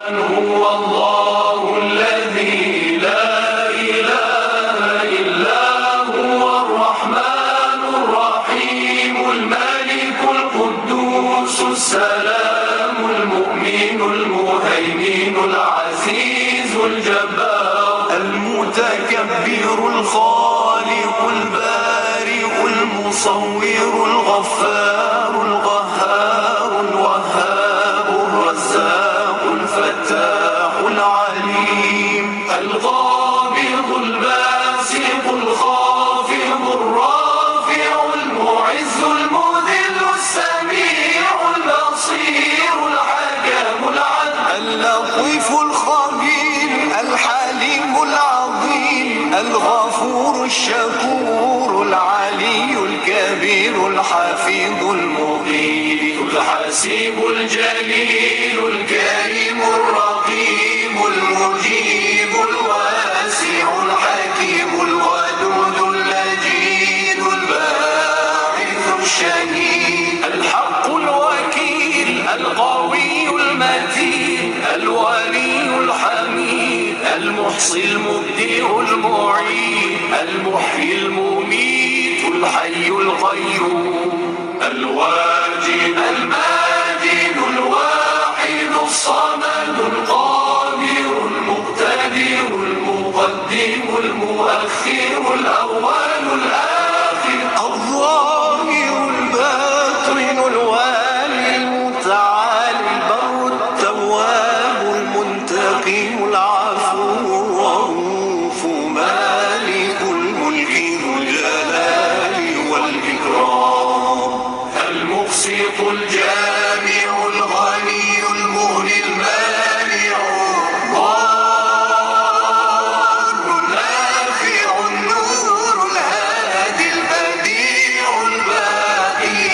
هو الله الذي لا إله إلا هو الرحمن الرحيم الملك القدوس السلام المؤمن المهيمن العزيز الجبار المتكبر الخالق البارئ المصور الغفار القهار الوهاب الرزاق الفتاح العليم القابض الباسط الخافض الرافع المعز المذل السميع البصير الحكم العدل اللطيف الخبير الحليم العظيم الغفور الشكور العلي الكبير الحفيظ المقيت الحسيب الجليل الكريم الرقيب المجيب الواسع الحكيم الودود المجيد الباعث الشهيد الحق الوكيل القوي المتين الولي الحميد المحصي المبدئ المعيد المحيي المميت الحي القيوم الواجد الماجد الواحد الصمد القادر المقتدر المقدم المؤخر الأول الآخر الظاهر الباطن الوالي المتعالي البر التواب المنتقم العفو الرؤوف مالك الملك ذو الجلال والإكرام المقسط الجامع الغني المغني المانع الضار النافع النور الهادي البديع الباقي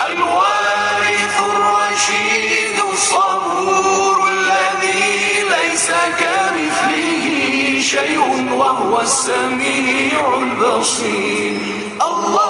الوارث الرشيد الصبور الذي ليس كمثله شيء وهو السميع البصير الله